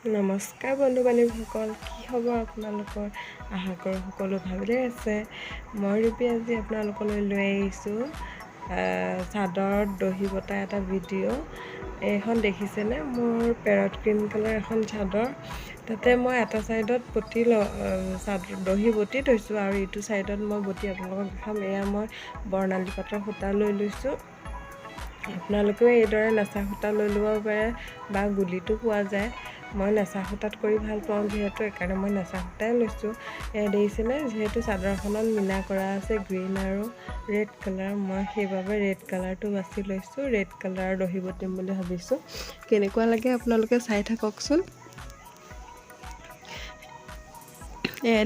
নমস্কাৰ বন্ধু বান্ধৱীসকল, কি খবৰ আপোনালোকৰ? আশা কৰোঁ সকলো ভালেই আছে। মই ৰূপী আজি আপোনালোকলৈ লৈ আহিছোঁ চাদৰত দহি বটা এটা ভিডিঅ'। এইখন দেখিছেনে? মোৰ পেৰট গ্ৰীণ কালাৰ এখন চাদৰ। তাতে মই এটা ছাইডত চাদৰ দহি বটি থৈছোঁ আৰু ইটো ছাইডত মই বটি আপোনালোকক দেখাম। এয়া মই বৰ্ণালী পাতৰ সূতা লৈ লৈছোঁ। আপোনালোকেও এইদৰে নেচা সূতা লৈ ল'ব পাৰে বা গুলিটো পোৱা যায়। মই নেচা সূতাত কৰি ভাল পাওঁ যিহেতু, সেইকাৰণে মই নেচা সূতাই লৈছোঁ। দেখিছেনে? যিহেতু চাদৰখনত মীনা কৰা আছে গ্ৰীণ আৰু ৰেড কালাৰ, মই সেইবাবে ৰেড কালাৰটো বাছি লৈছোঁ। ৰেড কালাৰৰ দহি বটিম বুলি ভাবিছোঁ। কেনেকুৱা লাগে আপোনালোকে চাই থাককচোন।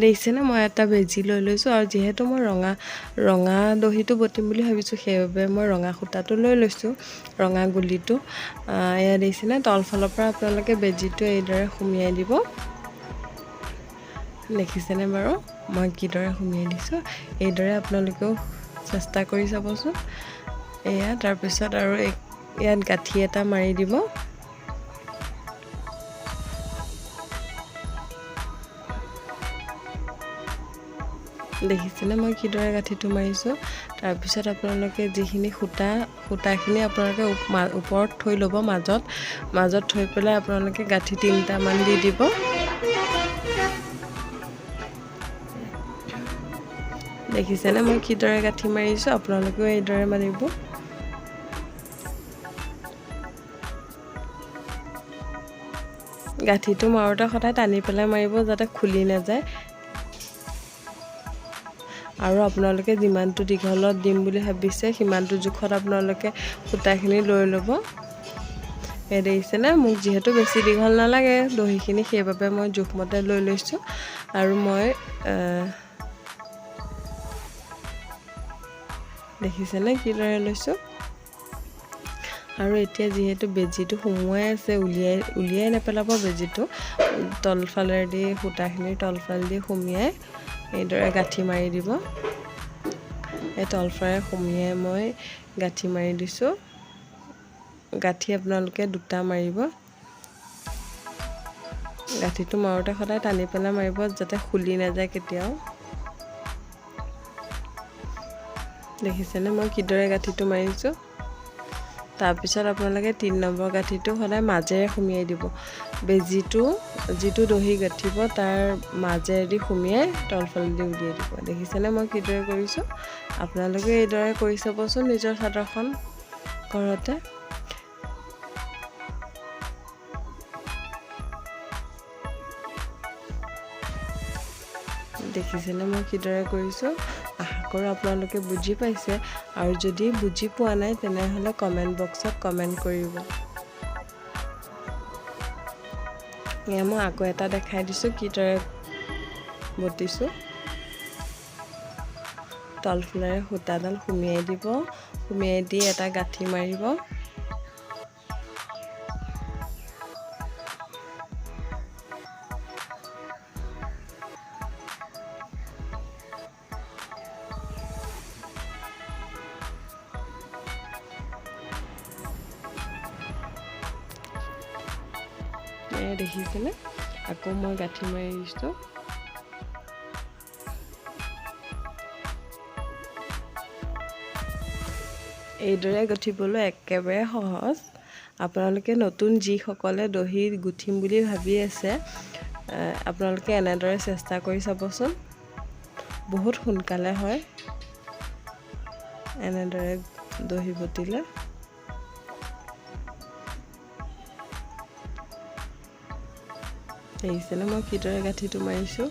দেখিছেনে? মই এটা বেজি লৈ লৈছোঁ আৰু যিহেতু মই ৰঙা দহিটো বটিম বুলি ভাবিছোঁ, সেইবাবে মই ৰঙা সূতাটো লৈ লৈছোঁ, ৰঙা গুলিটো। দেখিছেনে? তলফালৰ পৰা আপোনালোকে বেজিটো এইদৰে সুমিয়াই দিব। দেখিছেনে বাৰু মই কিদৰে সুমিয়াই দিছোঁ? এইদৰে আপোনালোকেও চেষ্টা কৰি চাবচোন। তাৰপিছত আৰু ইয়াত গাঁঠি এটা মাৰি দিব। দেখিছেনে মই কিদৰে গাঁঠিটো মাৰিছোঁ? তাৰপিছত আপোনালোকে যিখিনি সূতাখিনি আপোনালোকে ওপৰত থৈ ল'ব, মাজত থৈ পেলাই আপোনালোকে গাঁঠি 3টামান দি দিব। দেখিছেনে মই কিদৰে গাঁঠি মাৰিছোঁ? আপোনালোকেও এইদৰে মাৰিব। গাঁঠিটো মাৰোঁতে সদায় টানি পেলাই মাৰিব যাতে খুলি নাযায়। আৰু আপোনালোকে যিমানটো দীঘলত দিম বুলি ভাবিছে সিমানটো জোখত আপোনালোকে সূতাখিনি লৈ ল'ব। দেখিছেনে? মোক যিহেতু বেছি দীঘল নালাগে দহিখিনি, সেইবাবে মই জোখমতে লৈ লৈছোঁ। আৰু মই দেখিছেনে কিদৰে লৈছোঁ? আৰু এতিয়া যিহেতু বেজিটো সোমোৱাই আছে, উলিয়াই নেপেলাব বেজিটো। তলফালেদি সূতাখিনিৰ তলফালেদি সুমিয়াই এইদৰে গাঁঠি মাৰি দিব। এই তলফালে সুমিয়াই মই গাঁঠি মাৰি দিছোঁ। গাঁঠি আপোনালোকে 2টা মাৰিব। গাঁঠিটো মাৰোঁতে সদায় টানি পেলাই মাৰিব যাতে খুলি নাযায় কেতিয়াও। দেখিছেনে মই কিদৰে গাঁঠিটো মাৰিছোঁ? তাৰপিছত আপোনালোকে 3 নম্বৰ গাঁঠিটো সদায় মাজেৰে সুমিয়াই দিব। বেজিটো যিটো দহি গাঁঠিব তাৰ মাজেৰেদি সুমিয়াই তলফালেদি উলিয়াই দিব। দেখিছেনে মই কিদৰে কৰিছোঁ? আপোনালোকে এইদৰে কৰি চাবচোন নিজৰ চাদৰখন ঘৰতে। দেখিছেনে মই কিদৰে কৰিছোঁ? আশা কৰোঁ আপোনালোকে বুজি পাইছে, আৰু যদি বুজি পোৱা নাই তেনেহ'লে কমেণ্ট বক্সত কমেণ্ট কৰিব। মই আকৌ এটা দেখাই দিছোঁ কিদৰে বটিছোঁ। তলফালেৰে সূতাডাল সুমিয়াই দিব, সুমিয়াই দি এটা গাঁঠি মাৰিব। দেখিছেনে? আকৌ মই গাঁঠি মাৰি দিছোঁ। এইদৰে গুঠিবলৈ একেবাৰে সহজ। আপোনালোকে নতুন যিসকলে দহি গুঠিম বুলি ভাবি আছে, আপোনালোকে এনেদৰে চেষ্টা কৰি চাবচোন। বহুত সোনকালে হয় এনেদৰে দহি বটিলে। দেখিছেনে মই কিদৰে গাঁঠিটো মাৰিছোঁ?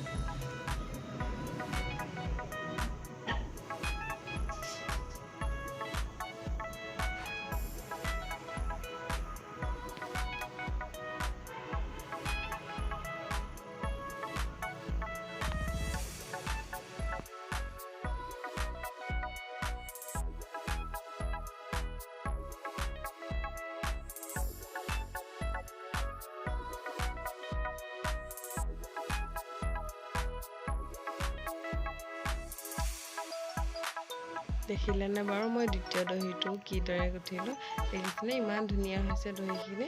দেখিলেনে বাৰু মই দ্বিতীয় দহিটো কিদৰে গুঠিলোঁ? দেখিছেনে ইমান ধুনীয়া হৈছে দহিখিনি?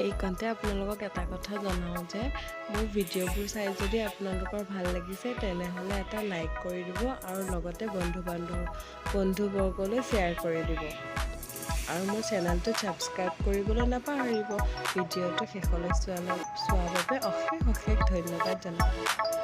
এইকণতে আপোনালোকক এটা কথা জনাওঁ যে মোৰ ভিডিঅ'বোৰ চাই যদি আপোনালোকৰ ভাল লাগিছে তেনেহ'লে এটা লাইক কৰি দিব আৰু লগতে বন্ধুবৰ্গলৈ শ্বেয়াৰ কৰি দিব আৰু মোৰ চেনেলটো ছাবস্ক্ৰাইব কৰিবলৈ নাপাহৰিব। ভিডিঅ'টো শেষলৈ চোৱাৰ বাবে অশেষ ধন্যবাদ জনালোঁ।